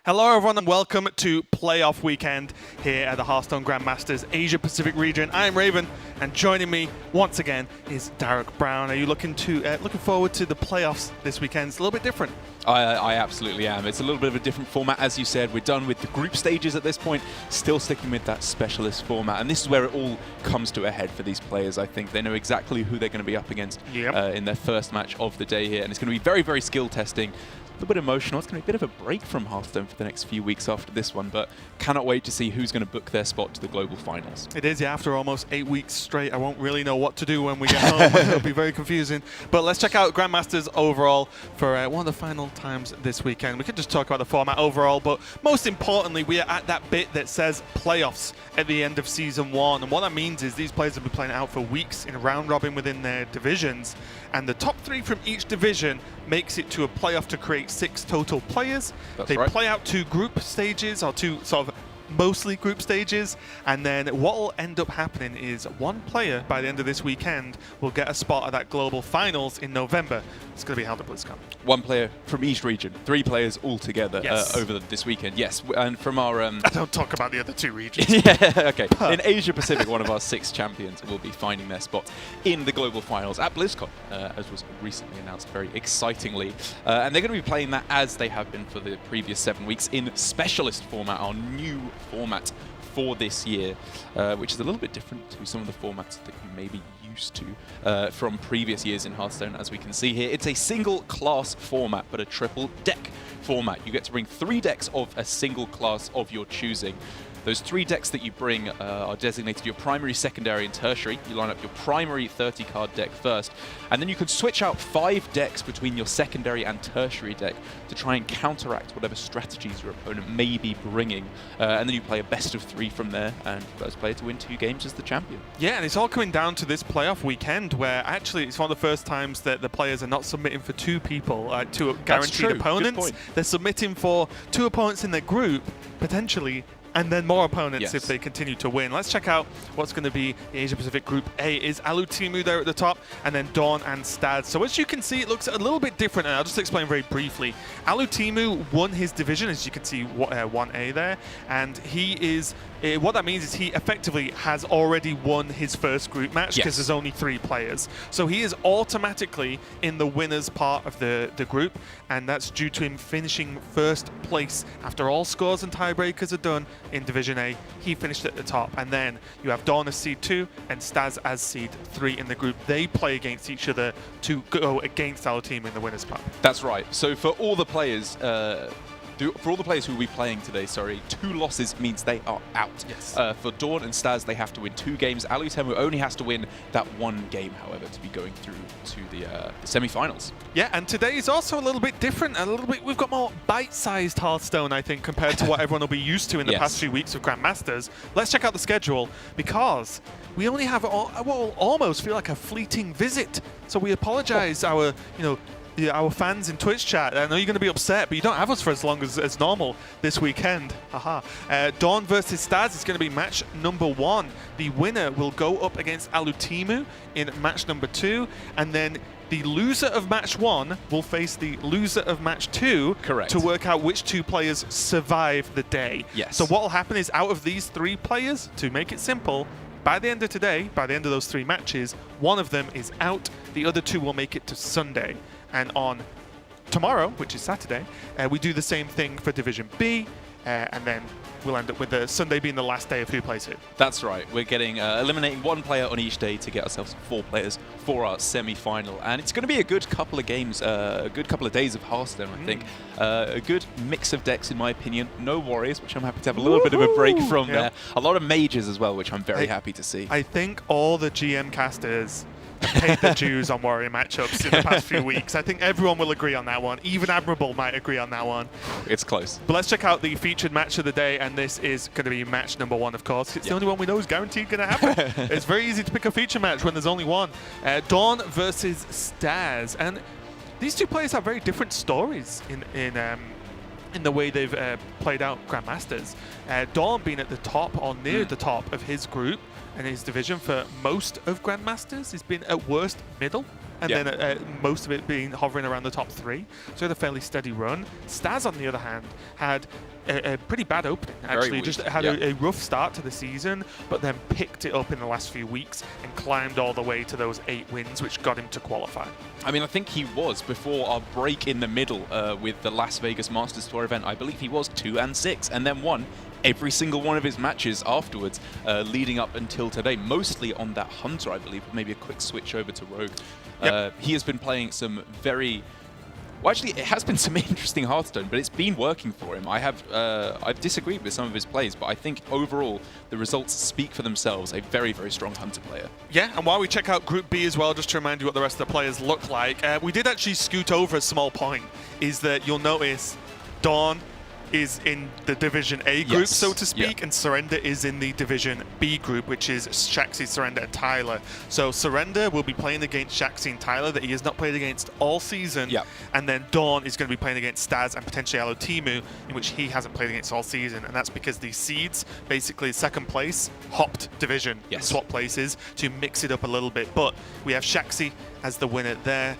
Hello everyone and welcome to playoff weekend here at the Hearthstone Grandmasters Asia Pacific region. I'm Raven and joining me once again is Derek Brown. Are you looking forward to the playoffs this weekend? It's a little bit different. I absolutely am. It's a little bit of a different format. As you said, we're done with the group stages at this point, still sticking with that specialist format. And this is where it all comes to a head for these players, I think. They know exactly who they're going to be up against in their first match of the day here. And it's going to be very, very skill testing. A little bit emotional. It's going to be a bit of a break from Hearthstone for the next few weeks after this one, but cannot wait to see who's going to book their spot to the global finals. It is, yeah. After almost 8 weeks straight, I won't really know what to do when we get home. It'll be very confusing. But let's check out Grandmasters overall for one of the final times this weekend. We could just talk about the format overall, but most importantly, we are at that bit that says playoffs at the end of Season 1. And what that means is these players will be playing out for weeks in a round robin within their divisions. And the top 3 from each division makes it to a playoff to create 6 total players. They play out 2 group stages, or 2 sort of mostly group stages, and then what will end up happening is one player by the end of this weekend will get a spot at that global finals in November. It's going to be held at BlizzCon. One player from each region, 3 players all together over this weekend. Yes, and from our... I don't talk about the other 2 regions. Yeah, okay. In Asia Pacific, one of our 6 champions will be finding their spot in the global finals at BlizzCon, as was recently announced very excitingly. And they're going to be playing that as they have been for the previous 7 weeks in specialist format, our new format for this year, which is a little bit different to some of the formats that you may be used to from previous years in Hearthstone. As we can see here, it's a single class format, but a triple deck format. You get to bring 3 decks of a single class of your choosing. Those 3 decks that you bring are designated your primary, secondary, and tertiary. You line up your primary 30-card deck first, and then you can switch out 5 decks between your secondary and tertiary deck to try and counteract whatever strategies your opponent may be bringing. And then you play a best of 3 from there, and first player to win 2 games is the champion. Yeah, and it's all coming down to this playoff weekend, where actually it's one of the first times that the players are not submitting for 2 people, 2 guaranteed opponents. They're submitting for 2 opponents in their group, potentially, and then more opponents if they continue to win. Let's check out what's going to be the Asia Pacific Group A. Is Alutimu there at the top, and then DawN and Staz. So as you can see, it looks a little bit different, and I'll just explain very briefly. Alutimu won his division, as you can see, 1A there, and he is... what that means is he effectively has already won his first group match because there's only 3 players. So he is automatically in the winner's part of the group, and that's due to him finishing first place after all scores and tiebreakers are done in Division A. He finished at the top, and then you have DawN as Seed 2 and Staz as Seed 3 in the group. They play against each other to go against our team in the winner's part. That's right. So for all the players... For all the players who will be playing today, 2 losses means they are out. Yes. For DawN and Staz, they have to win 2 games. Alutimu only has to win that 1 game, however, to be going through to the semi-finals. Yeah, and today is also a little bit different. We've got more bite-sized Hearthstone, I think, compared to what everyone will be used to in the past few weeks of Grandmasters. Let's check out the schedule, because we only have what will almost feel like a fleeting visit. So we apologize, our fans in Twitch chat. I know you're going to be upset, but you don't have us for as long as normal this weekend. Haha. DawN versus Staz is going to be match number 1. The winner will go up against Alutimu in match number 2, and then the loser of match 1 will face the loser of match 2 to work out which 2 players survive the day. Yes. So what will happen is, out of these 3 players, to make it simple, by the end of today, by the end of those 3 matches, 1 of them is out. The other 2 will make it to Sunday. And on tomorrow, which is Saturday, we do the same thing for Division B, and then we'll end up with the Sunday being the last day of who plays who. That's right. We're getting eliminating 1 player on each day to get ourselves 4 players for our semi-final. And it's going to be a good couple of games, a good couple of days of Hearthstone, I think. A good mix of decks, in my opinion. No warriors, which I'm happy to have a little bit of a break from there. A lot of mages as well, which I'm very happy to see. I think all the GM casters paid the dues on warrior matchups in the past few weeks. I think everyone will agree on that one. Even Admirable might agree on that one. It's close. But let's check out the featured match of the day, and this is going to be match number 1, of course. It's the only one we know is guaranteed going to happen. It's very easy to pick a feature match when there's only one. DawN versus Staz, and these 2 players have very different stories in the way they've played out Grandmasters. DawN being at the top, or near the top of his group and his division for most of Grandmasters. He's been at worst middle and then most of it being hovering around the top 3. So he had a fairly steady run. Staz, on the other hand, had a pretty bad opening, actually. Just had a rough start to the season, but then picked it up in the last few weeks and climbed all the way to those 8 wins, which got him to qualify. I mean, I think he was, before our break in the middle with the Las Vegas Masters Tour event, I believe he was 2-6, and then won every single one of his matches afterwards, leading up until today, mostly on that Hunter, I believe, maybe a quick switch over to Rogue. He has been playing some very... Well, actually, it has been some interesting Hearthstone, but it's been working for him. I've disagreed with some of his plays, but I think overall the results speak for themselves. A very, very strong Hunter player. Yeah, and while we check out Group B as well, just to remind you what the rest of the players look like, we did actually scoot over a small point, is that you'll notice DawN is in the Division A group, so to speak, and Surrender is in the Division B group, which is Shaxi, Surrender, and Tyler. So Surrender will be playing against Shaxi and Tyler that he has not played against all season, and then DawN is going to be playing against Staz and potentially Alotimu, in which he hasn't played against all season, and that's because the seeds, basically second place, hopped division, swap places to mix it up a little bit. But we have Shaxi as the winner there.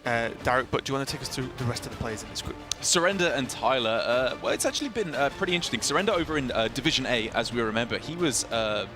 Derek, but do you want to take us through the rest of the players in this group? Surrender and Tyler, well, it's actually been pretty interesting. Surrender over in Division A, as we remember, he was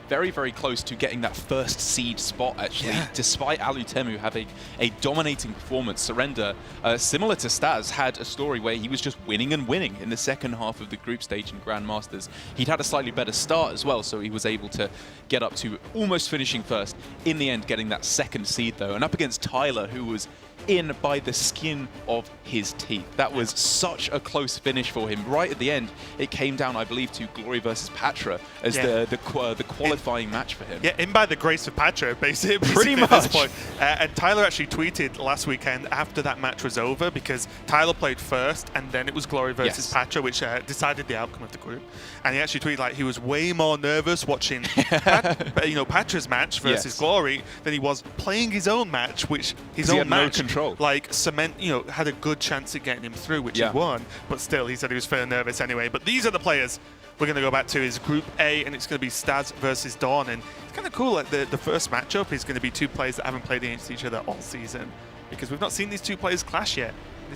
very, very close to getting that first seed spot, actually, despite Alotimu having a dominating performance. Surrender, similar to Staz, had a story where he was just winning and winning in the second half of the group stage in Grandmasters. He'd had a slightly better start as well, so he was able to get up to almost finishing first. In the end, getting that second seed, though, and up against Tyler, who was in by the skin of his teeth. That was such a close finish for him. Right at the end, it came down, I believe, to Glory versus Patra as the qualifying match for him. Yeah, in by the grace of Patra, basically. Pretty much. At this point. And Tyler actually tweeted last weekend after that match was over, because Tyler played first, and then it was Glory versus Patra, which decided the outcome of the group. And he actually tweeted like he was way more nervous watching Patra's match versus Glory than he was playing his own match, which his own match, like cement, had a good chance at getting him through, which he won. But still, he said he was fairly nervous anyway. But these are the players we're going to go back to is Group A, and it's going to be Staz versus DawN. And it's kind of cool, like the first matchup is going to be two players that haven't played against each other all season, because we've not seen these two players clash yet.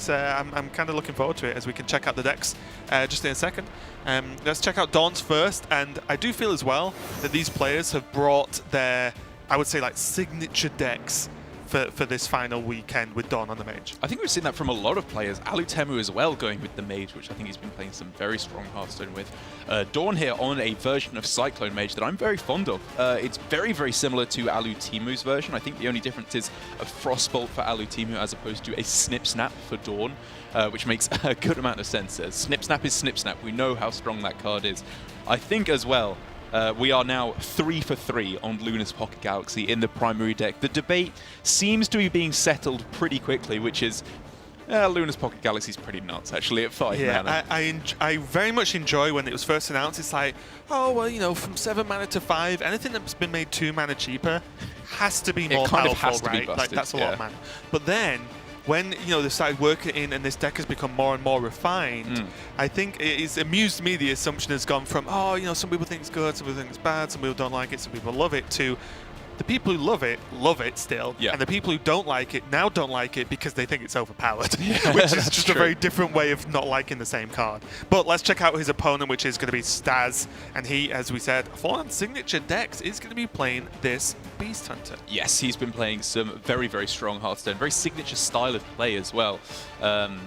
I'm kind of looking forward to it, as we can check out the decks just in a second. Let's check out DawN's first, and I do feel as well that these players have brought their, I would say, like signature decks for this final weekend with DawN on the Mage. I think we've seen that from a lot of players. Alotimu as well going with the Mage, which I think he's been playing some very strong Hearthstone with. DawN here on a version of Cyclone Mage that I'm very fond of. It's very, very similar to Alotimu's version. I think the only difference is a Frostbolt for Alotimu as opposed to a Snip Snap for DawN, which makes a good amount of sense. Snip Snap is Snip Snap. We know how strong that card is. I think as well, we are now 3 for 3 on Luna's Pocket Galaxy in the primary deck. The debate seems to be being settled pretty quickly, which is Luna's Pocket Galaxy is pretty nuts, actually, at 5 mana. I very much enjoy when it was first announced. It's like, oh, well, from 7 mana to 5, anything that's been made 2 mana cheaper has to be more powerful, right? Like, that's a lot of mana. But then, when they started working in and this deck has become more and more refined, I think it's amused me. The assumption has gone from, some people think it's good, some people think it's bad, some people don't like it, some people love it, to the people who love it still, and the people who don't like it now don't like it because they think it's overpowered, which is just a very different way of not liking the same card. But let's check out his opponent, which is going to be Staz, and he, as we said, on signature decks, is going to be playing this Beast Hunter. Yes, he's been playing some very, very strong Hearthstone, very signature style of play as well. And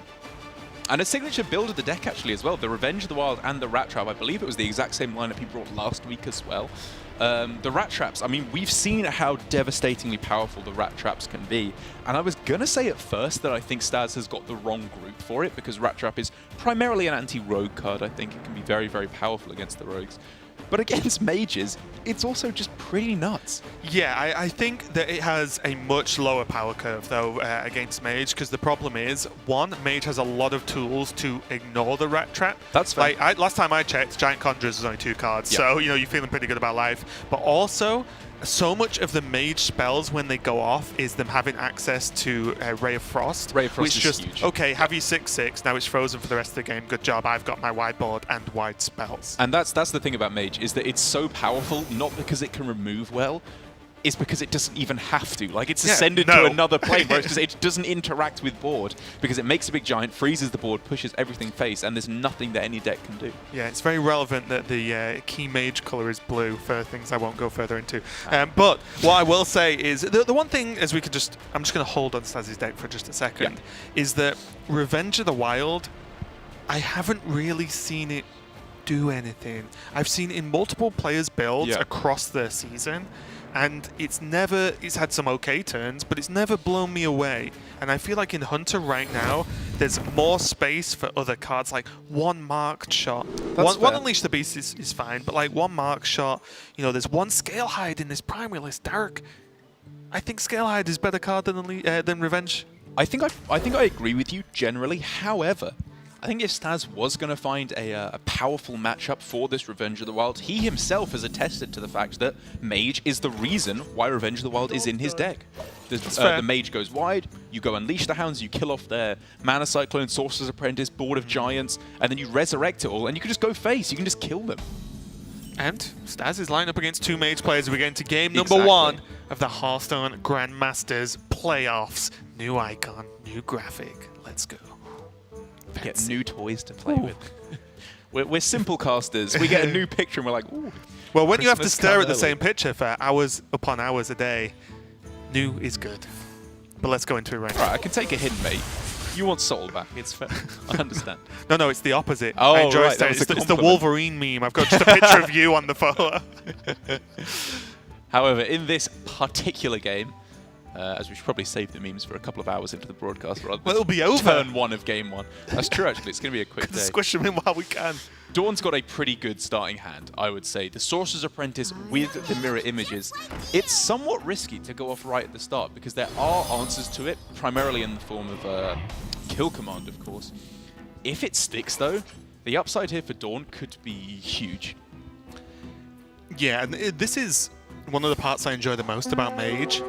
a signature build of the deck, actually, as well. The Revenge of the Wild and the Rat Trap. I believe it was the exact same lineup he brought last week as well. The Rat Traps, I mean, we've seen how devastatingly powerful the Rat Traps can be. And I was going to say at first that I think Staz has got the wrong group for it, because Rat Trap is primarily an anti-rogue card. I think it can be very, very powerful against the rogues. But against mages, it's also just pretty nuts. Yeah, I think that it has a much lower power curve, though, against mage, because the problem is, one, mage has a lot of tools to ignore the Rat Trap. That's fair. Like, last time I checked, Giant Conjurers was only 2 cards, so, you're feeling pretty good about life. But also, so much of the mage spells when they go off is them having access to Ray of Frost. Ray of Frost which is just, huge. Okay, have you 6/6, now it's frozen for the rest of the game, good job, I've got my wide board and wide spells. And that's the thing about mage, is that it's so powerful, not because it can remove well, is because it doesn't even have to. Like, it's ascended to another plane, whereas it doesn't interact with board because it makes a big giant, freezes the board, pushes everything face, and there's nothing that any deck can do. Yeah, it's very relevant that the key mage color is blue for things I won't go further into. But what I will say is, the one thing, as we could just, I'm just going to hold on Staz's deck for just a second, is that Revenge of the Wild, I haven't really seen it do anything. I've seen in multiple players' builds across the season, and it's had some okay turns, but it's never blown me away. And I feel like in Hunter right now, there's more space for other cards, like one marked shot. One Unleash the Beast is fine, but like one marked shot, you know, there's one Scale Hide in this primary list. Derek, I think Scale Hide is a better card than Revenge. I think I agree with you generally. However, I think if Staz was going to find a powerful matchup for this Revenge of the Wild, he himself has attested to the fact that Mage is the reason why Revenge of the Wild is in his deck. The Mage goes wide, you go Unleash the Hounds, you kill off their Mana Cyclone, Sorcerer's Apprentice, Board of Giants, and then you resurrect it all, and you can just go face, you can just kill them. And Staz is lined up against two Mage players. We're getting to game number 1 of the Hearthstone Grandmasters playoffs. New icon, new graphic. Let's go. Get new toys to play with. We're simple casters. We get a new picture and we're like, ooh. Well, when you have to stare at the same picture for hours upon hours a day, new is good. But let's go into it right now. Right, I can take a hint, mate. You want Soul back. It's fair. I understand. No, it's the opposite. Oh, I enjoy right. it's the Wolverine meme. I've got just a picture of you on the photo. However, in this particular game, as we should probably save the memes for a couple of hours into the broadcast rather than it'll be over. Turn 1 of game 1. That's true, actually. It's going to be a quick day. Squish them in while we can. DawN's got a pretty good starting hand, I would say. The Sorcerer's Apprentice with the mirror images. It's somewhat risky to go off right at the start because there are answers to it, primarily in the form of Kill Command, of course. If it sticks, though, the upside here for DawN could be huge. Yeah, and this is one of the parts I enjoy the most about Mage.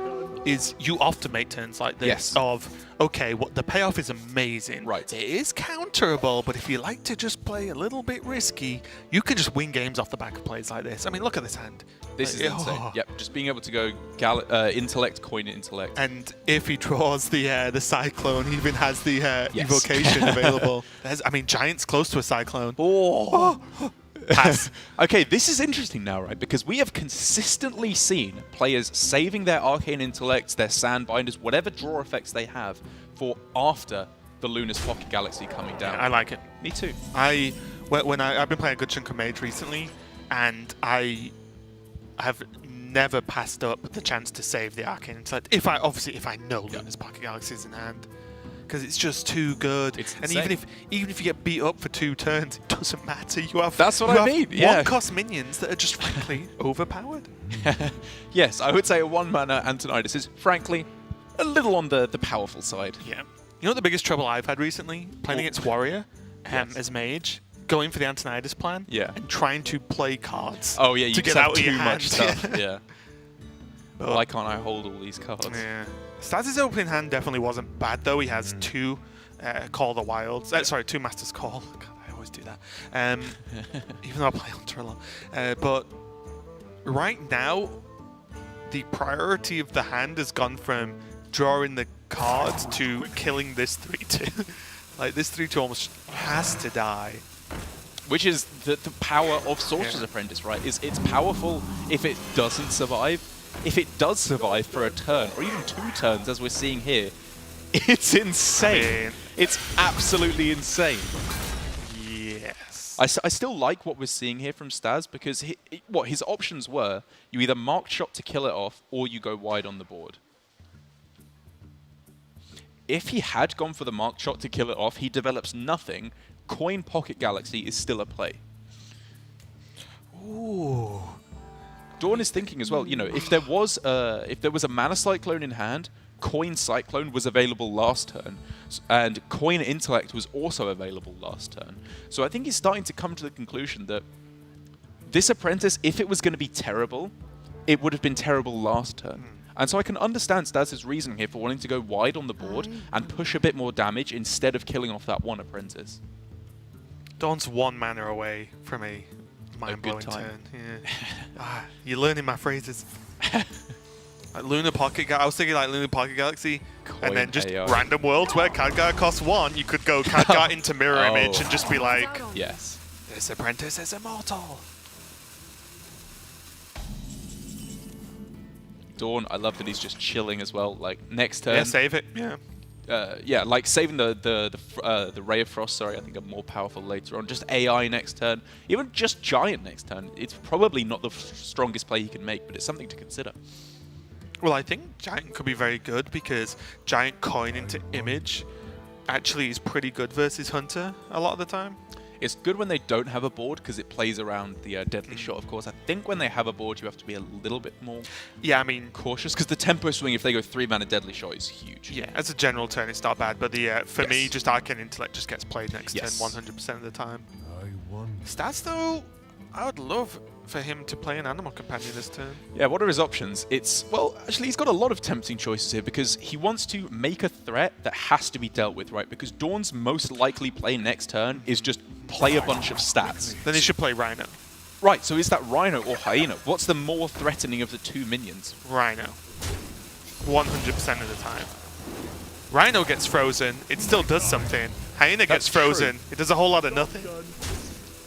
Is you often make turns like this of, okay, the payoff is amazing. Right. It is counterable, but if you like to just play a little bit risky, you can just win games off the back of plays like this. I mean, look at this hand. This is insane. Yep, just being able to go Intellect, Coin Intellect. And if he draws the Cyclone, he even has the Evocation available. I mean, Giant's close to a Cyclone. Pass. Okay, this is interesting now, right? Because we have consistently seen players saving their Arcane Intellects, their Sandbinders, whatever draw effects they have, for after the Luna's Pocket Galaxy coming down. Yeah, I like it. Me too. I've been playing a good chunk of Mage recently, and I have never passed up the chance to save the Arcane Intellect. If I know Luna's Pocket Galaxy is in hand. Because it's just too good. And even if you get beat up for 2 turns, it doesn't matter. That's what I mean. One-cost minions that are just frankly overpowered. Yes, I would say a 1-mana Antonidas is frankly a little on the powerful side. Yeah. You know what the biggest trouble I've had recently? Playing against Warrior as Mage, going for the Antonidas plan, and trying to play cards. Oh yeah, you to get out too your much hand. stuff. Yeah. Why can't I hold all these cards? Yeah. Staz's opening hand definitely wasn't bad though. He has 2 Call the Wilds. Sorry, 2 Master's Call. God, I always do that. Even though I play Hunter a lot. But right now, the priority of the hand has gone from drawing the cards to killing this 3-2. Like this 3-2 almost has to die. Which is the power of Sorcerer's Apprentice, right? It's powerful if it doesn't survive. If it does survive for a turn, or even 2 turns, as we're seeing here, it's insane. It's absolutely insane. Yes. I still like what we're seeing here from Staz, because his options were, you either marked shot to kill it off, or you go wide on the board. If he had gone for the marked shot to kill it off, he develops nothing. Coin Pocket Galaxy is still a play. Ooh. DawN is thinking as well, you know, if there was a Mana Cyclone in hand, Coin Cyclone was available last turn, and Coin Intellect was also available last turn. So I think he's starting to come to the conclusion that this Apprentice, if it was going to be terrible, it would have been terrible last turn. And so I can understand Staz's reasoning here for wanting to go wide on the board and push a bit more damage instead of killing off that 1 Apprentice. DawN's 1 mana away from a mind-blowing turn. Yeah. You're learning my phrases. Like Lunar Pocket I was thinking like Lunar Pocket Galaxy, and then just AI. random worlds where Khadgar costs 1. You could go Khadgar into Mirror Image and just be like, yes, this apprentice is immortal. DawN, I love that he's just chilling as well. Like next turn, Yeah, save it. Yeah. Yeah, like saving the Ray of Frost. Sorry, I think are more powerful later on. Just AI next turn, even just Giant next turn. It's probably not the strongest play he can make, but it's something to consider. Well, I think Giant could be very good because Giant coin into Image actually is pretty good versus Hunter a lot of the time. It's good when they don't have a board because it plays around the Deadly Shot, of course. I think when they have a board, you have to be a little bit more cautious because the tempo swing, if they go 3-mana Deadly Shot, is huge. Yeah, as a general turn, it's not bad, but the for me, just Arcane Intellect just gets played next turn 100% of the time. Staz, though, I would love for him to play an Animal Companion this turn. Yeah, what are his options? Well, actually, he's got a lot of tempting choices here because he wants to make a threat that has to be dealt with, right? Because DawN's most likely play next turn is just play a bunch of stats. Then he should play Rhino. Right, so is that Rhino or Hyena? What's the more threatening of the 2 minions? Rhino. 100% of the time. Rhino gets frozen, it still does something. Hyena gets frozen, it does a whole lot of nothing.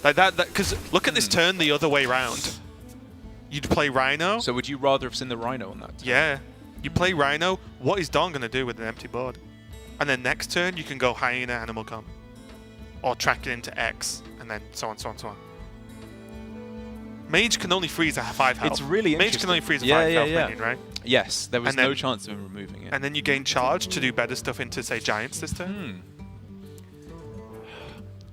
Like that, because look at this turn the other way around. You'd play Rhino. So would you rather have seen the Rhino on that turn? Yeah. You play Rhino, what is DawN going to do with an empty board? And then next turn, you can go Hyena, Animal Comp. Or track it into X, and then so on, so on, so on. Mage can only freeze a 5 health. It's really interesting. Mage can only freeze a 5 health minion, right? Yes, there was And then- no chance of him removing it. And then you gain charge to do better stuff into, say, Giants this turn.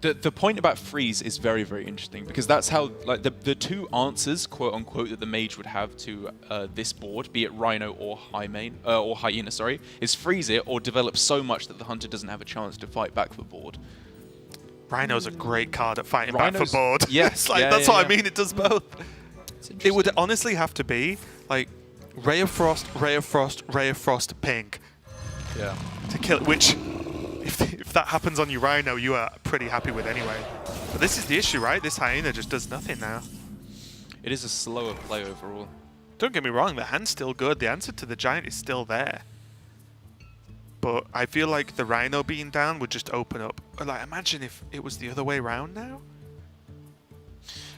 The point about freeze is very, very interesting because that's how like the two answers, quote unquote, that the mage would have to this board, be it Rhino or Hyena, sorry, is freeze it or develop so much that the hunter doesn't have a chance to fight back for board. Rhino's a great card at fighting back for board. Yes, like, that's what I mean. It does both. It would honestly have to be like Ray of Frost, Ray of Frost, Ray of Frost, Pink. Yeah. To kill it, which if that happens on your Rhino, you are pretty happy with anyway. But this is the issue, right? This Hyena just does nothing now. It is a slower play overall. Don't get me wrong, the hand's still good. The answer to the Giant is still there. But I feel like the Rhino being down would just open up. Like, imagine if it was the other way around now.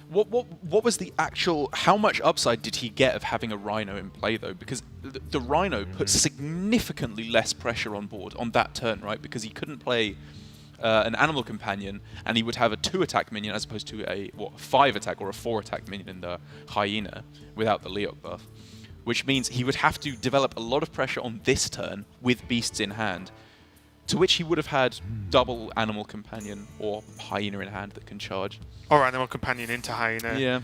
What was the actual... How much upside did he get of having a Rhino in play, though? Because the Rhino put significantly less pressure on board on that turn, right? Because he couldn't play an Animal Companion, and he would have a 2-attack minion as opposed to a 5-attack or a 4-attack minion in the Hyena without the Leok buff. Which means he would have to develop a lot of pressure on this turn with Beasts in hand, to which he would have had double Animal Companion or Hyena in hand that can charge. Or Animal Companion into Hyena. Yeah.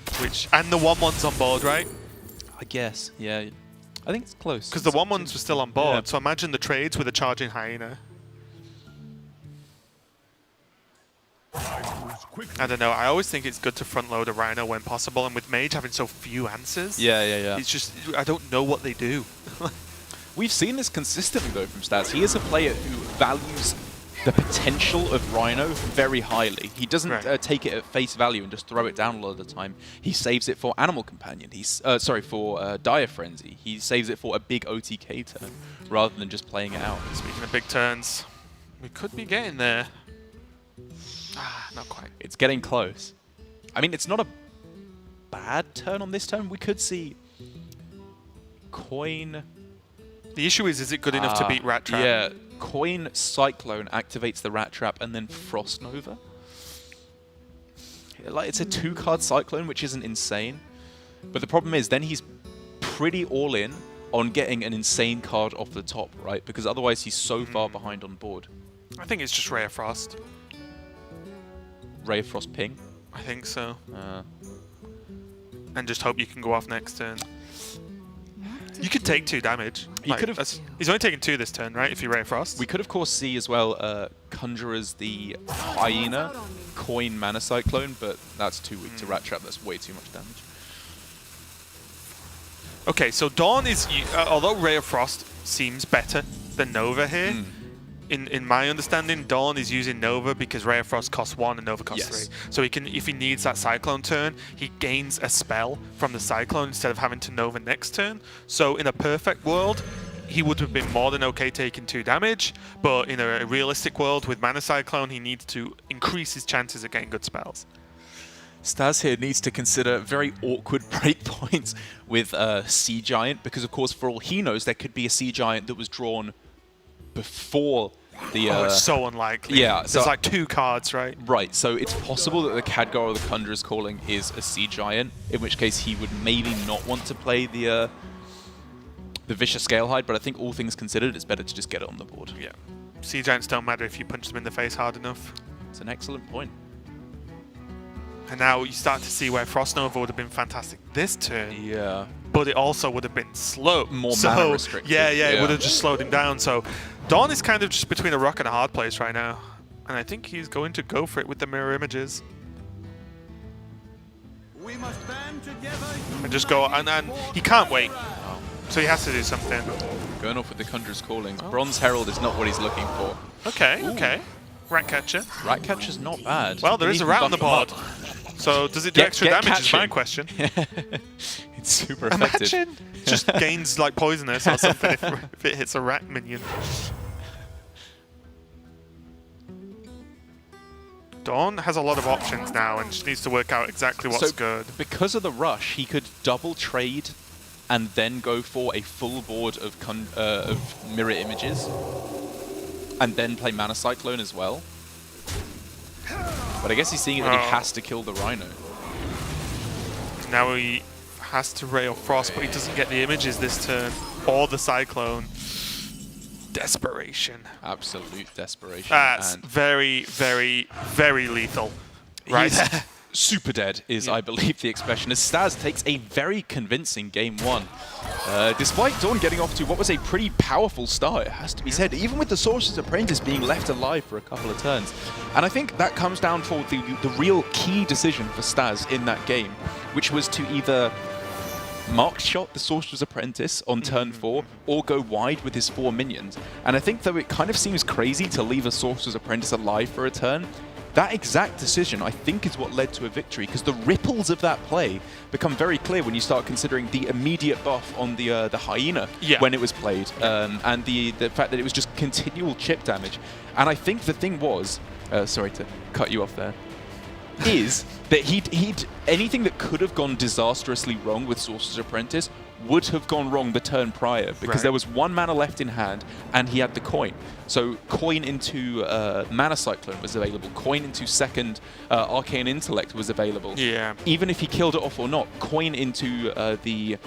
And the 1/1's on board, right? I guess, yeah. I think it's close. Because the 1/1s were still on board, Yeah. so imagine the trades with a charging Hyena. I don't know, I always think it's good to front load a Rhino when possible, and with Mage having so few answers, Yeah. it's just, I don't know what they do. We've seen this consistently, though, from Staz. He is a player who values the potential of Rhino very highly. He doesn't take it at face value and just throw it down a lot of the time. He saves it for Animal Companion. He's for Dire Frenzy. He saves it for a big OTK turn rather than just playing it out. Speaking of big turns, we could be getting there. Not quite. It's getting close. I mean, it's not a bad turn on this turn. We could see Coin... The issue is it good enough to beat Rat Trap? Yeah, Coin Cyclone activates the Rat Trap and then Frost Nova. Like, it's a 2-card Cyclone, which isn't insane. But the problem is, then he's pretty all in on getting an insane card off the top, right? Because otherwise he's so far behind on board. I think it's just Ray of Frost. Ray of Frost ping? I think so. And just hope you can go off next turn. You could take 2 damage. He could have. He's only taken 2 this turn, right? If you Ray of Frost. We could, of course, see as well Conjurers the Hyena, Coin Mana Cyclone, but that's too weak to Rat Trap. That's way too much damage. Okay, so DawN is, although Ray of Frost seems better than Nova here, in my understanding, DawN is using Nova because Ray of Frost costs 1 and Nova costs 3. So he can, if he needs that Cyclone turn, he gains a spell from the Cyclone instead of having to Nova next turn. So in a perfect world, he would have been more than okay taking 2 damage, but in a realistic world with Mana Cyclone, he needs to increase his chances of getting good spells. Staz here needs to consider very awkward breakpoints with Sea Giant, because of course, for all he knows, there could be a Sea Giant that was drawn before the... oh, it's so unlikely. Yeah. There's like 2 cards, right? Right, so it's possible that the Khadgar or the Conjurer's Calling is a Sea Giant, in which case he would maybe not want to play the Vicious Scalehide, but I think all things considered, it's better to just get it on the board. Yeah. Sea Giants don't matter if you punch them in the face hard enough. It's an excellent point. And now you start to see where Frost Nova would have been fantastic this turn. Yeah. But it also would have been slow. More mana restricted. Yeah, it would have just slowed him down. So DawN is kind of just between a rock and a hard place right now. And I think he's going to go for it with the mirror images. We must band together. And just go, and he can't wait. So he has to do something. Going off with the Conjurer's Callings. Bronze Herald is not what he's looking for. Okay, Ooh. okay. Ratcatcher. Ratcatcher's not bad. Well, there is a rat on the board. So does it do extra damage catching. is my question. It's super effective. Imagine just gains like poisonous or something if it hits a rat minion. DawN has a lot of options now and just needs to work out exactly what's good. Because of the rush, he could double trade and then go for a full board of mirror images and then play Mana Cyclone as well. But I guess he's seeing that he has to kill the Rhino. Now he has to Ray of Frost, but he doesn't get the images this turn or the Cyclone. Desperation. Absolute desperation. That's and very, very, very lethal. Right? Super dead is, I believe, the expression, as Staz takes a very convincing game 1. Despite DawN getting off to what was a pretty powerful start, it has to be said, even with the Sorcerer's Apprentice being left alive for a couple of turns. And I think that comes down for the real key decision for Staz in that game, which was to either marked shot the Sorcerer's Apprentice on turn 4 or go wide with his 4 minions. And I think though it kind of seems crazy to leave a Sorcerer's Apprentice alive for a turn, that exact decision, I think, is what led to a victory, because the ripples of that play become very clear when you start considering the immediate buff on the Hyena when it was played, and the fact that it was just continual chip damage. And I think the thing was, sorry to cut you off there, is that he'd anything that could have gone disastrously wrong with Sorcerer's Apprentice would have gone wrong the turn prior, because there was 1 mana left in hand and he had the coin. So coin into Mana Cyclone was available, coin into second Arcane Intellect was available. Yeah. Even if he killed it off or not, coin into the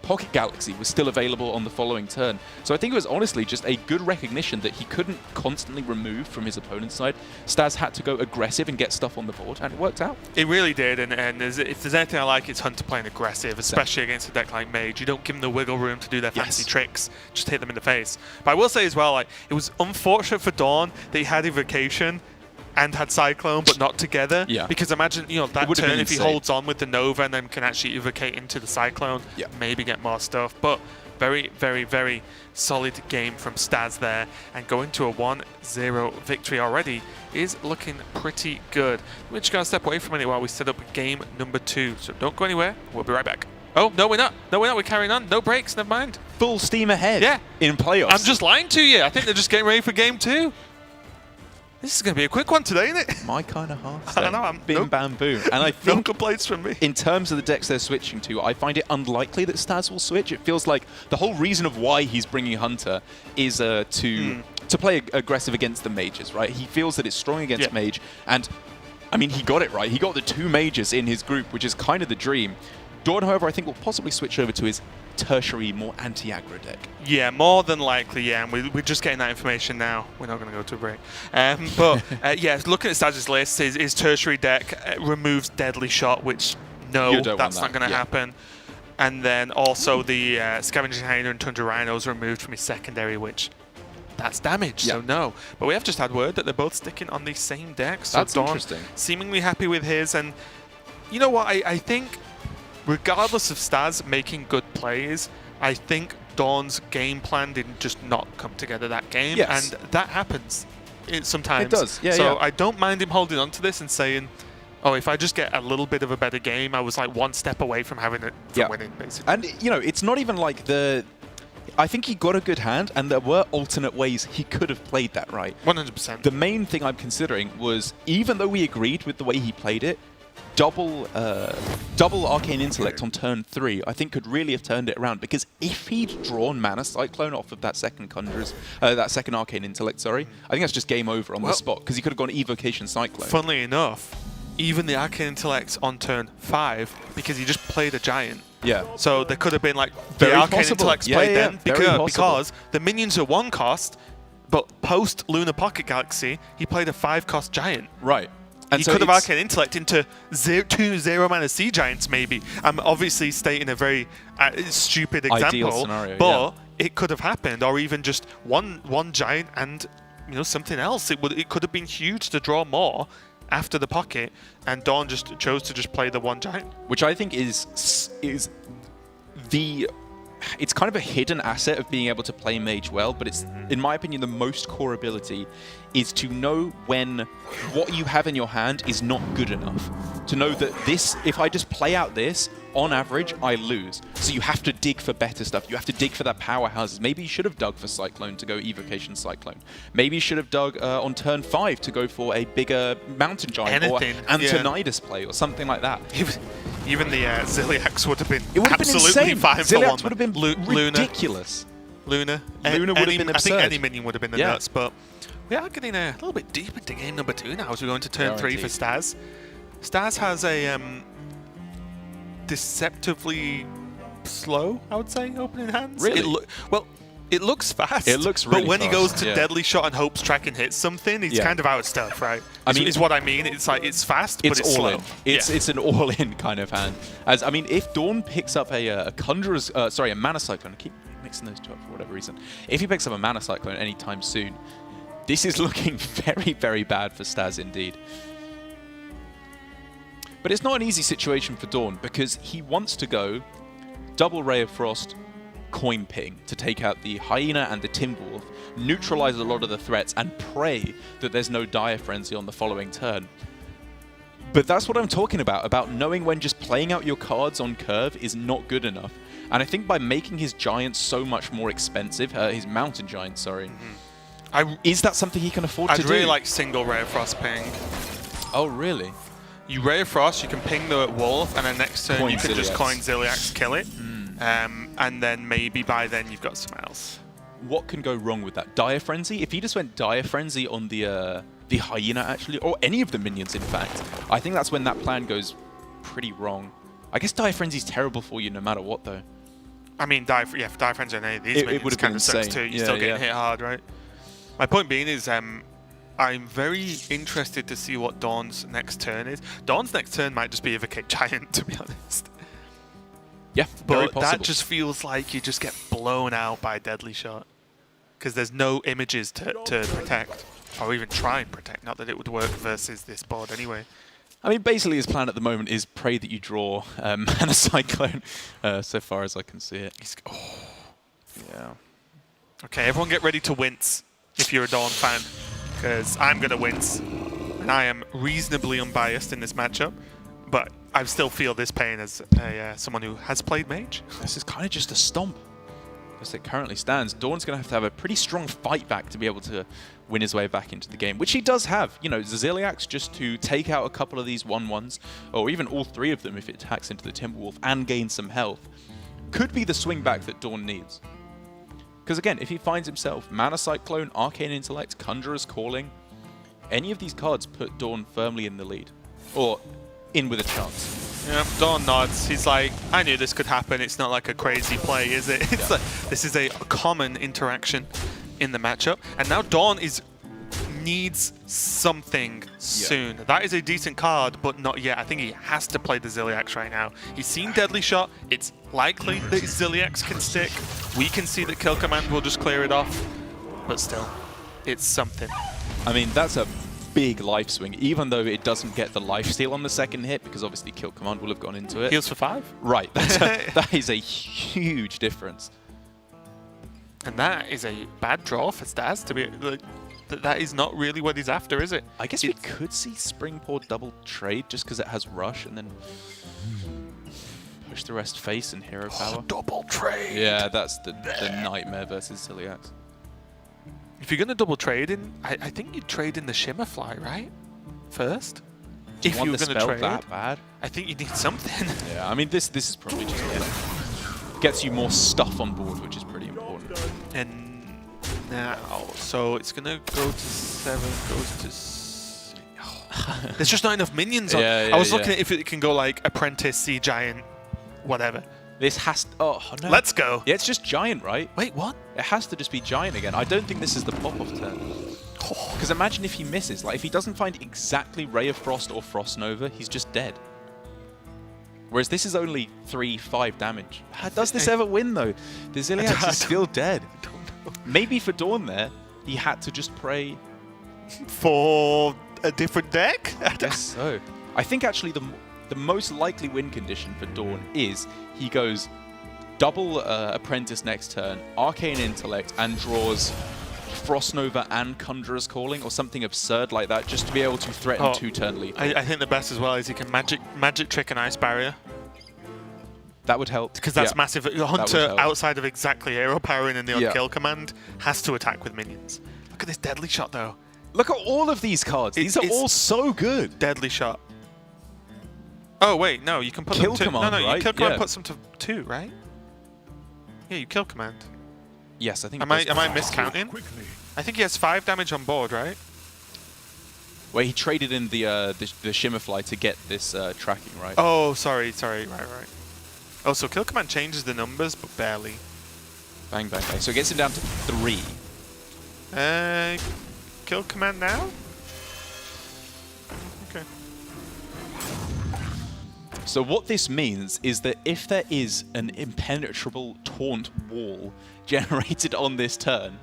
Pocket Galaxy was still available on the following turn. So I think it was honestly just a good recognition that he couldn't constantly remove from his opponent's side. Staz had to go aggressive and get stuff on the board, and it worked out. It really did, and if there's anything I like, it's Hunter playing aggressive, especially against a deck like Mage. You don't give them the wiggle room to do their fancy tricks, just hit them in the face. But I will say as well, like, it was unfortunate for DawN that he had Evocation and had Cyclone, but not together. Yeah. Because imagine, you know, that turn, if he holds on with the Nova and then can actually evocate into the Cyclone, maybe get more stuff. But very, very, very solid game from Staz there. And going to a 1-0 victory already is looking pretty good. We're just going to step away from it while we set up game number 2. So don't go anywhere. We'll be right back. Oh, no, we're not. No, we're not. We're carrying on. No breaks. Never mind. Full steam ahead in playoffs. I'm just lying to you. I think they're just getting ready for game 2. This is going to be a quick one today, isn't it? My kind of half. I don't know. Bim bam boom. And I think no complaints from me. In terms of the decks they're switching to, I find it unlikely that Staz will switch. It feels like the whole reason of why he's bringing Hunter is to play aggressive against the mages, right? He feels that it's strong against mage, and I mean, he got it right. He got the 2 mages in his group, which is kind of the dream. DawN, however, I think will possibly switch over to his tertiary, more anti-aggro deck. Yeah, more than likely, and we're just getting that information now. We're not going to go to a break. But yeah, looking at Staz's list, his tertiary deck removes Deadly Shot, which that's not going to happen. And then also the Scavenging Hyena and Tundra Rhinos removed from his secondary, which that's damage, so no. But we have just had word that they're both sticking on the same deck. So that's DawN interesting. Seemingly happy with his, and you know what, I think regardless of Staz making good plays, I think DawN's game plan did just not come together that game, Yes. and that happens sometimes. It does, yeah, So yeah. I don't mind him holding on to this and saying, oh, if I just get a little bit of a better game, I was like one step away from having it, from winning, basically. And, you know, it's not even like I think he got a good hand, and there were alternate ways he could have played that, right? 100%. The main thing I'm considering was, even though we agreed with the way he played it, double Arcane Intellect on turn 3, I think could really have turned it around. Because if he'd drawn Mana Cyclone off of that second that second Arcane Intellect, sorry, I think that's just game over on the spot, because he could have gone Evocation Cyclone. Funnily enough, even the Arcane Intellect on turn 5, because he just played a Giant. Yeah. So there could have been like Very the Arcane possible. Intellects Yeah, played yeah, then very because the minions are 1 cost, but post Lunar Pocket Galaxy, he played a 5-cost Giant. Right. And he so could have Arcane Intellect into 2 0-mana Sea Giants, maybe. I'm obviously stating a very stupid example, ideal scenario, but it could have happened, or even just one Giant and something else. It could have been huge to draw more after the pocket, and DawN just chose to just play the 1 Giant. Which I think is it's kind of a hidden asset of being able to play Mage well, but it's, in my opinion, the most core ability is to know when what you have in your hand is not good enough. To know that if I just play out this, on average, I lose. So you have to dig for better stuff. You have to dig for that powerhouses. Maybe you should have dug for Cyclone to go Evocation Cyclone. Maybe you should have dug on turn 5 to go for a bigger Mountain Giant Anything, or Antonidas play or something like that. Even the Ziliax would have been It would have absolutely been insane. fine for Ziliax one. would have been ridiculous. Luna would have been I absurd. think any minion would have been the Yeah. nuts, but we are getting a little bit deep into game number 2 now as we go into turn 3 for Staz. Staz has a deceptively slow, I would say, opening hands. Really? It looks fast. It looks really But when fast, he goes to yeah. Deadly Shot and hopes track and hits something, he's kind of out of stuff, right? I mean, is what I mean. It's like it's fast, but it's all slow. in. It's an all-in kind of hand. If DawN picks up a Conjurer's, a Mana Cyclone, I keep mixing those two up for whatever reason. If he picks up a Mana Cyclone anytime soon, this is looking very, very bad for Staz indeed. But it's not an easy situation for DawN because he wants to go double Ray of Frost, Coin Ping to take out the Hyena and the Timberwolf, neutralize a lot of the threats, and pray that there's no Dire Frenzy on the following turn. But that's what I'm talking about knowing when just playing out your cards on curve is not good enough. And I think by making his Giants so much more expensive, his Mountain Giant, sorry, is that something he can afford to do? I'd really like single Ray of Frost ping. Oh, really? You Ray of Frost, you can ping the Wolf, and then next turn you can just coin Ziliax, kill it. And then maybe by then you've got something else. What can go wrong with that? Dire Frenzy? If he just went Dire Frenzy on the Hyena, actually, or any of the minions, in fact, I think that's when that plan goes pretty wrong. I guess Dire Frenzy's terrible for you no matter what, though. I mean, Dire Frenzy on any of these minions kind of sucks too. You're still getting hit hard, right? My point being is, I'm very interested to see what DawN's next turn is. DawN's next turn might just be Evocate Giant, to be honest. Yeah, very but that just feels like you just get blown out by Deadly Shot. Because there's no images to protect. Or even try and protect. Not that it would work versus this board anyway. I mean, basically his plan at the moment is pray that you draw Mana Cyclone, so far as I can see it. Yeah. Okay, everyone get ready to wince if you're a DawN fan. Because I'm going to wince. And I am reasonably unbiased in this matchup. But I still feel this pain as someone who has played Mage. This is kind of just a stomp, as it currently stands. DawN's going to have a pretty strong fight back to be able to win his way back into the game, which he does have. You know, Ziliax just to take out a couple of these 1/1s, or even all 3 of them if it attacks into the Timberwolf and gains some health, could be the swing back that DawN needs. Because again, if he finds himself Mana Cyclone, Arcane Intellect, Conjurer's Calling, any of these cards put DawN firmly in the lead. Or in with a chance. Yeah, DawN nods. He's like, I knew this could happen. It's not like a crazy play, is it? It's like, this is a common interaction in the matchup. And now DawN needs something soon. That is a decent card, but not yet. I think he has to play the Ziliax right now. He's seen Deadly Shot. It's likely that his Ziliax can stick. We can see that Kill Command will just clear it off. But still, it's something. I mean, that's a big life swing, even though it doesn't get the lifesteal on the second hit, because obviously Kill Command will have gone into it. Heals for 5? Right, that is a huge difference. And that is a bad draw for Staz to be like, that is not really what he's after, is it? I guess we could see Springboard double trade just because it has Rush and then push the rest face and hero power. Double trade! Yeah, that's the nightmare versus Ziliax. If you're going to double trade in, I think you'd trade in the Shimmerfly, right? First? Do you if want you were the going to spell trade, that bad? I think you need something. Yeah, I mean, this is probably just gets you more stuff on board, which is pretty important. And now, so it's going to go to 7, goes to... There's just not enough minions on. Yeah, I was looking at if it can go like Apprentice, Sea Giant, whatever. This has... Oh, no. Let's go. Yeah, it's just Giant, right? Wait, what? It has to just be Giant again. I don't think this is the pop-off turn. Because imagine if he misses. Like, if he doesn't find exactly Ray of Frost or Frost Nova, he's just dead. Whereas this is only 3-5 damage. How does this ever win, though? The Ziliax is still dead. I don't know. Maybe for DawN there, he had to just pray... For a different deck? I guess so. I think actually the most likely win condition for DawN is he goes double Apprentice next turn, Arcane Intellect, and draws Frost Nova and Conjurer's Calling, or something absurd like that, just to be able to threaten 2-turn lethal. I think the best as well is he can magic trick an Ice Barrier. That would help. Because that's massive. Hunter, outside of exactly hero powering and the on-kill command, has to attack with minions. Look at this Deadly Shot, though. Look at all of these cards. These are all so good. Deadly Shot. Oh, wait, no, you can put kill them to... command, no, right? you kill command puts them to 2, right? Yeah, you kill command. Yes, I think. Am I miscounting? I think he has 5 damage on board, right? Well, he traded in the Shimmerfly to get this tracking, right? Oh, sorry, right. Oh, so kill command changes the numbers, but barely. Bang, bang, bang. So it gets him down to 3. Kill command now? Okay. So what this means is that if there is an impenetrable taunt wall generated on this turn,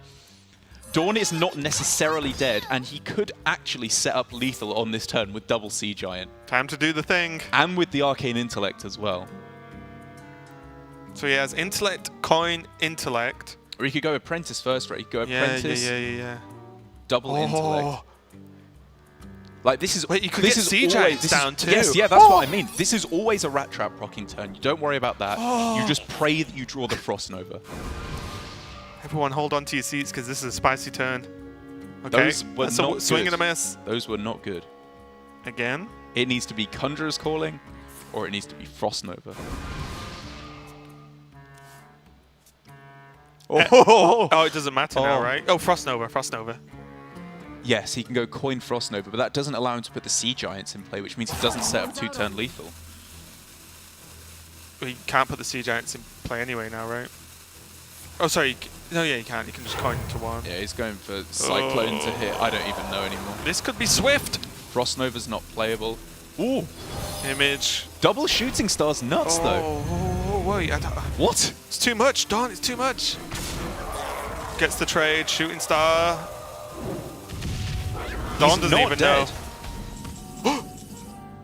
DawN is not necessarily dead, and he could actually set up lethal on this turn with double Sea Giant. Time to do the thing. And with the Arcane Intellect as well. So he has Intellect, Coin, Intellect. Or he could go Apprentice first, right? He could go Apprentice, yeah. double Intellect. Like, this is... Wait, you could get Sea Giants down too. Yes, yeah, that's what I mean. This is always a Rat Trap proccing turn. You don't worry about that. You just pray that you draw the Frost Nova. Everyone hold on to your seats, because this is a spicy turn. Okay, Those were that's not a swing good. and a miss. Those were not good. Again? It needs to be Conjurer's Calling, or it needs to be Frost Nova. Oh, it doesn't matter now, right? Oh, Frost Nova. Yes, he can go coin Frost Nova, but that doesn't allow him to put the Sea Giants in play, which means he doesn't set up 2-turn lethal. Well, he can't put the Sea Giants in play anyway now, right? Oh, sorry. No, yeah, he can't. He can just coin to 1. Yeah, he's going for Cyclone to hit. I don't even know anymore. This could be Swift. Frost Nova's not playable. Ooh. Image. Double Shooting Star's nuts, though. Oh, wait. What? It's too much, DawN. It's too much. Gets the trade. Shooting Star. DawN doesn't even know.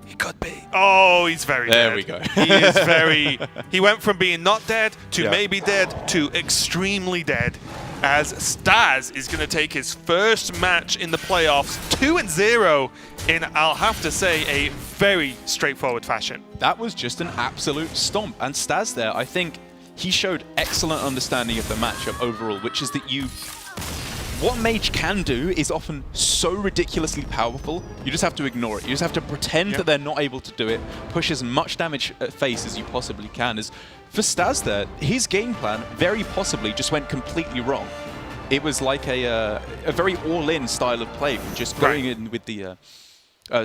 He could be. Oh, he's very dead. There we go. He is very... He went from being not dead to maybe dead to extremely dead, as Staz is going to take his first match in the playoffs, 2-0, in, I'll have to say, a very straightforward fashion. That was just an absolute stomp. And Staz there, I think he showed excellent understanding of the matchup overall, which is that what Mage can do is often so ridiculously powerful, you just have to ignore it. You just have to pretend that they're not able to do it, push as much damage at face as you possibly can. As for Staz there, his game plan very possibly just went completely wrong. It was like a very all-in style of play, just going in with the...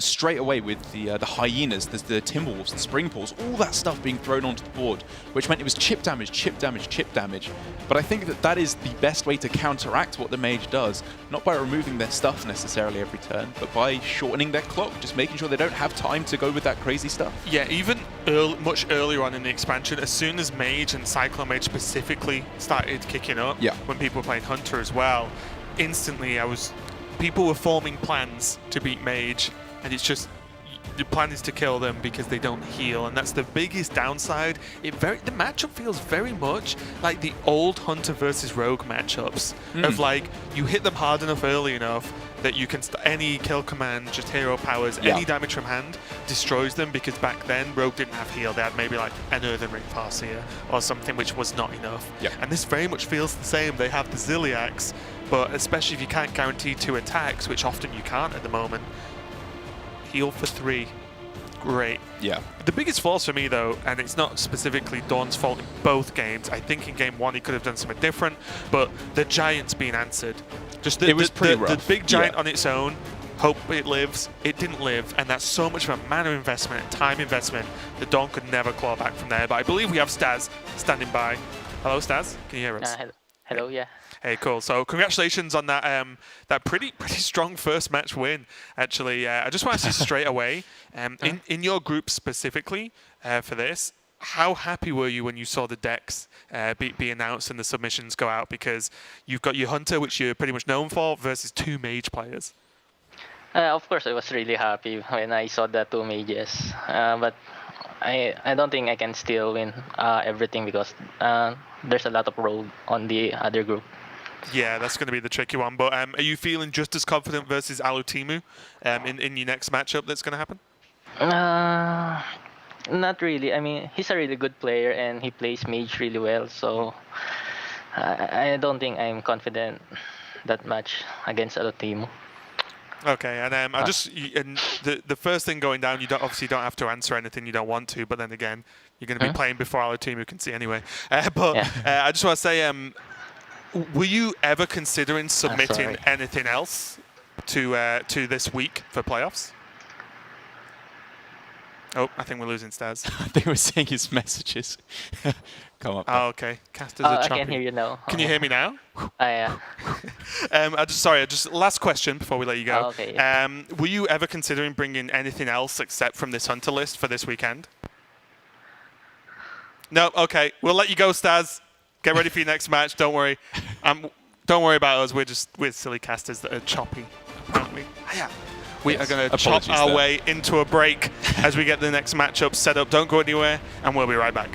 straight away with the hyenas, the Timberwolves, the Springpools, all that stuff being thrown onto the board, which meant it was chip damage, chip damage, chip damage. But I think that that is the best way to counteract what the Mage does, not by removing their stuff necessarily every turn, but by shortening their clock, just making sure they don't have time to go with that crazy stuff. Yeah, even much earlier on in the expansion, as soon as Mage and Cyclone Mage specifically started kicking up, when people were playing Hunter as well, instantly people were forming plans to beat Mage. And it's just, your plan is to kill them because they don't heal, and that's the biggest downside. The matchup feels very much like the old Hunter versus Rogue matchups of like you hit them hard enough early enough that you can any kill command, just hero powers, any damage from hand destroys them, because back then Rogue didn't have heal. They had maybe like an Earthen Ring Farseer or something, which was not enough. And this very much feels the same. They have the Ziliax, but especially if you can't guarantee 2 attacks, which often you can't at the moment. Heal for 3. Great. The biggest flaws for me, though, and it's not specifically DawN's fault in both games. I think in game 1 he could have done something different, but the Giant's being answered. Just it was pretty rough. The big Giant on its own, hope it lives. It didn't live, and that's so much of a mana investment and time investment that DawN could never claw back from there. But I believe we have Staz standing by. Hello, Staz. Can you hear us? Hello, yeah. Hey, cool. So congratulations on that that pretty strong first match win. Actually, I just want to ask you straight away, in your group specifically for this, how happy were you when you saw the decks be announced and the submissions go out? Because you've got your Hunter, which you're pretty much known for, versus 2 mage players. Of course, I was really happy when I saw the 2 mages, but I don't think I can still win everything, because there's a lot of rogue on the other group. Yeah, that's going to be the tricky one. But are you feeling just as confident versus Alutimu in your next matchup that's going to happen? Not really. I mean, he's a really good player and he plays mage really well. So I don't think I'm confident that much against Alutimu. Okay, and the first thing going down, you obviously don't have to answer anything you don't want to, but then again, you're going to be playing before Alutimu can see anyway. I just want to say, were you ever considering submitting anything else to this week for playoffs? Oh, I think we're losing Staz. I think we're seeing his messages come up. Oh, okay. Casters are choppy. I can hear you now. Can you hear me now? Yeah. Just last question before we let you go. Okay. Were you ever considering bringing anything else except from this Hunter list for this weekend? No. Okay. We'll let you go, Staz. Get ready for your next match. Don't worry. Don't worry about us. We're silly casters that are choppy, apparently. We are going to chop our way into a break as we get the next matchup set up. Don't go anywhere, and we'll be right back.